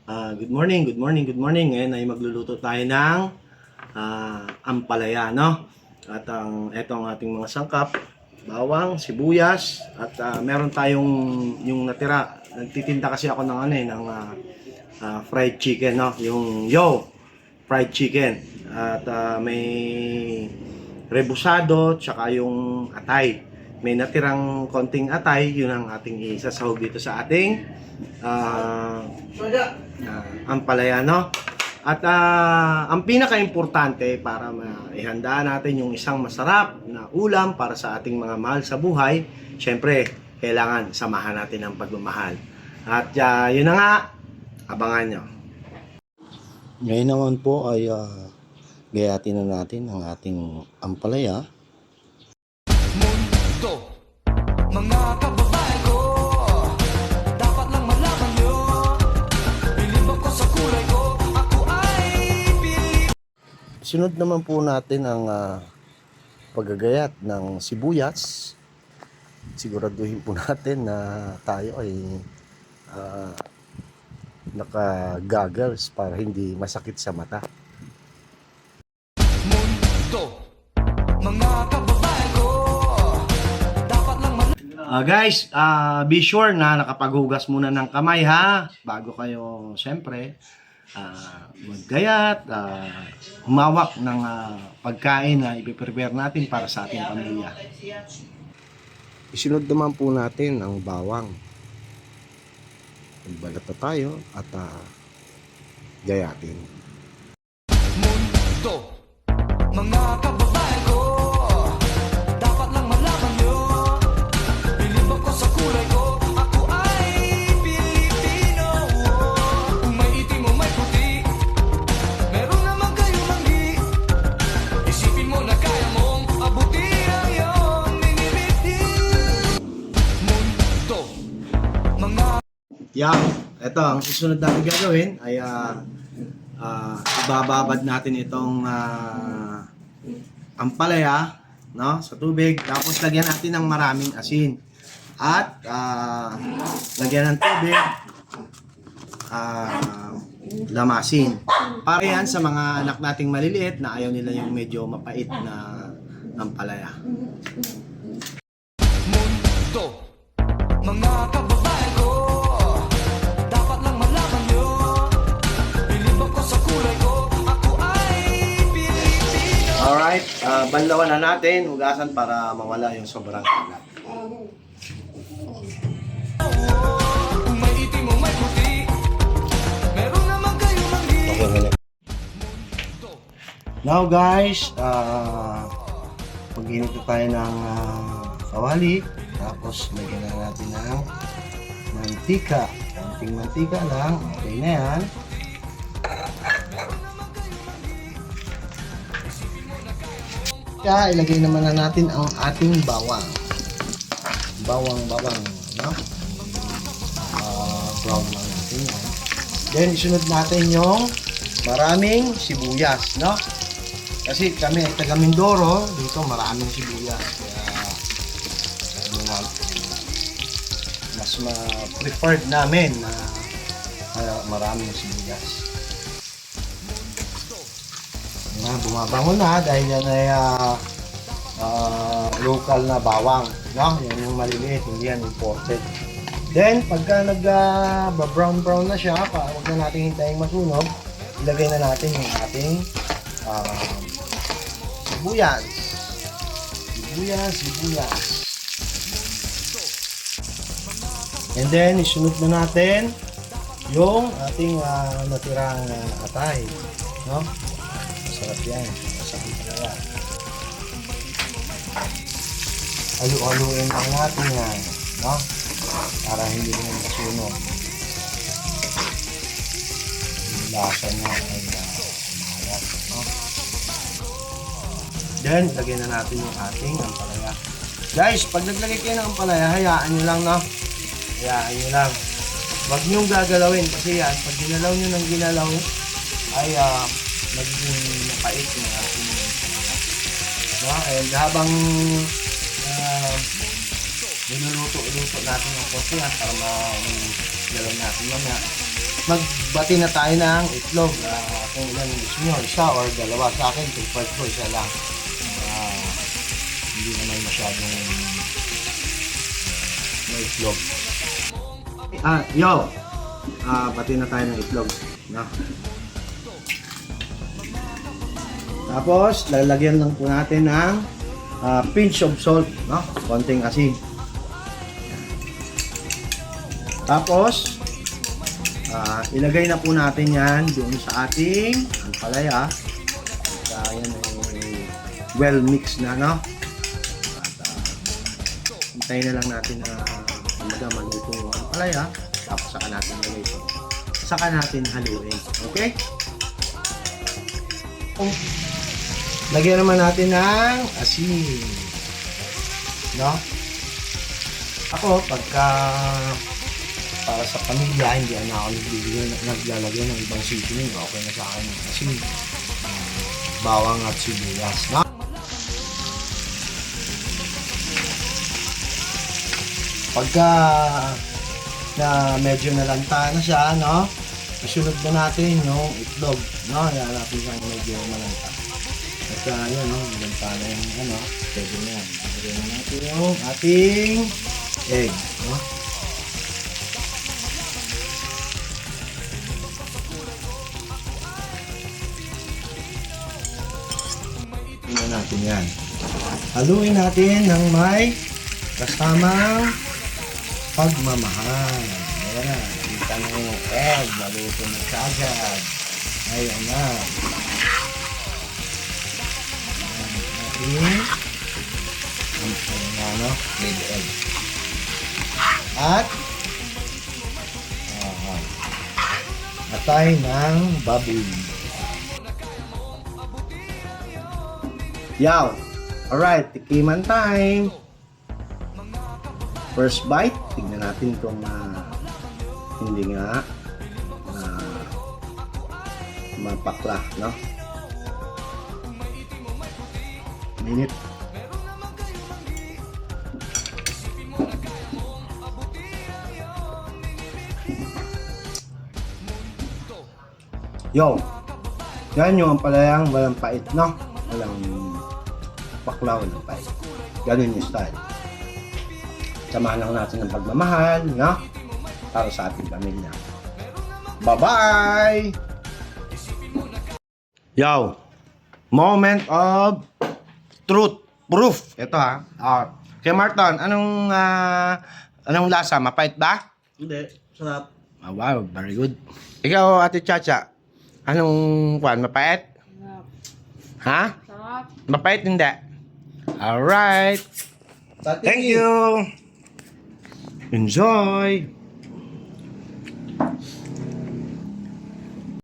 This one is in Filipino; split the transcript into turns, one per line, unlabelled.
Good morning, good morning, good morning. Ngayon ay magluluto tayo ng ampalaya, no? At eto ang ating mga sangkap, bawang, sibuyas, at meron tayong yung natira. Nagtitinda kasi ako ng fried chicken, no? Yung fried chicken. At may rebusado, tsaka yung atay. May natirang konting atay, yun ang ating isasahog dito sa ating ampalaya, no? At ang pinaka-importante para maihanda natin yung isang masarap na ulam para sa ating mga mahal sa buhay, syempre, kailangan samahan natin ang pagmamahal. At yun na nga, abangan nyo. Ngayon naman po ay gayatin na natin ang ating ampalaya.
Mundo, mga kababayan ko, dapat lang malaman nyo, bilib ako sa kulay ko, ako ay Pilipino.
Sunod naman po natin ang paggagayat ng sibuyas. Siguraduhin po natin na tayo ay naka-goggles para hindi masakit sa mata.
Mundo, mga kababayan ko, dapat lang malaman.
Guys, be sure na nakapaghugas muna ng kamay, ha, bago kayo siyempre maggayat, humawak ng pagkain na ipiprepare natin para sa ating pamilya. Isunod naman po natin ang bawang. Magbalat na tayo at gayatin.
Mundo, mga kababayan ko, dapat lang malaman nyo, bilib ako sa kulay ko, ako ay Pilipino. Kung may itim o may puti, meron naman kayong manggi, isipin mo na kaya mong abutin ang iyong niniriti. Mundo, mga
Ito ang susunod natin gagawin ay ibababad natin itong ampalaya, no, sa tubig, tapos lagyan natin ng maraming asin at lagyan ng tubig, lamasin para yan sa mga anak nating maliliit na ayaw nila yung medyo mapait na ampalaya.
Mundo, mga kababayan ko, dapat lang malaman nyo, bilib ako sa kulay ko, ako ay Pilipino.
Alright, banlawan na natin, hugasan para mawala yung sobrang kalat.
Kung may itim o may puti, meron naman kayong manggi.
Now guys, pag-init na tayo ng kawali, tapos lagyan na natin ng mantika. Konting mantika lang, okay na yan. Kaya ilagay naman na natin ang ating bawang. Bawang, no? Brown lang natin yan. Then isunod natin yung maraming sibuyas, no? Kasi kami ay taga Mindoro, dito maraming sibuyas. Kaya mas preferred namin na maraming sibuyas. Bumabango na dahil yan ay local na bawang, no? Yan yung maliliit, hindi yan imported. Then pagka nag-brown na siya, huwag na natin hintayin masunog, ilagay na natin yung ating sibuyas. And then isunod na natin yung ating natirang atay, no? Masarap yan, masarap talaga. Halu-haluin lang natin yan, no? Para hindi rin masunog. Yung lasa niya ay umalat, no? Then, lagyan na natin yung ating ampalaya. Guys, pag naglagay kayo ng ampalaya, hayaan nyo lang, no? Hayaan nyo lang. Huwag nyo gagalawin kasi yan, pag ginalaw nyo ng ginalaw, ay magiging mapait yung ating ampalaya. No? And habang niluluto natin ng konti para ma-galaw natin mamaya, magbati na tayo ng itlog. Kung ilan gusto nyo, isa or dalawa. Sa akin, preferred ko isa lang. Hindi naman masyadong may itlog. Bati na tayo ng itlog. No? Tapos, lalagyan lang po natin ng pinch of salt. No? Konting asin. Tapos, ilagay na po natin yan doon sa ating ampalaya. At yan ay well mixed na, no? At hintayin na lang natin na maluto yung ampalaya. Tapos saka natin lagay ito. Saka natin haluin. Okay? Lagyan naman natin ng asin. No? Ako, pagka para sa pamilya, hindi na ako naglalagay ng ibang seasoning. Okay na sa akin kasi bawang at sibuyas. No? Pagka na medyo nalanta na siya, no? Isunod na natin yung itlog. No? Yan natin siyang medyo malanta. At yun, no? Malanta na yung ano. Pwede na yan. Lagyan na natin yung ating egg. No? Tingnan natin yan. Haluin natin ng may kasamang pagmamahal. Ayan na. Kita na yung egg. Maluto na kagad. Ayan na. Ayan na, no? Baby egg. At atay ng baboy. Yaw! Alright, tikiman time! First bite, tignan natin kung hindi nga mapakla, no? Minute. Yo! Yan yung ampalayang walang pait, no? Walang pakla, walang pait. Ganun yung style. Samahan lang natin ng pagmamahal, no? Para sa ating pamilya. Bye-bye! Yo! Moment of truth. Proof. Ito kay Marton, anong lasa? Mapait ba?
Hindi, sarap.
Wow, very good. Ikaw, Ate Chacha, anong mapait?
Sarap.
Ha?
Sarap.
Mapait hindi? Alright. Thank you. Enjoy.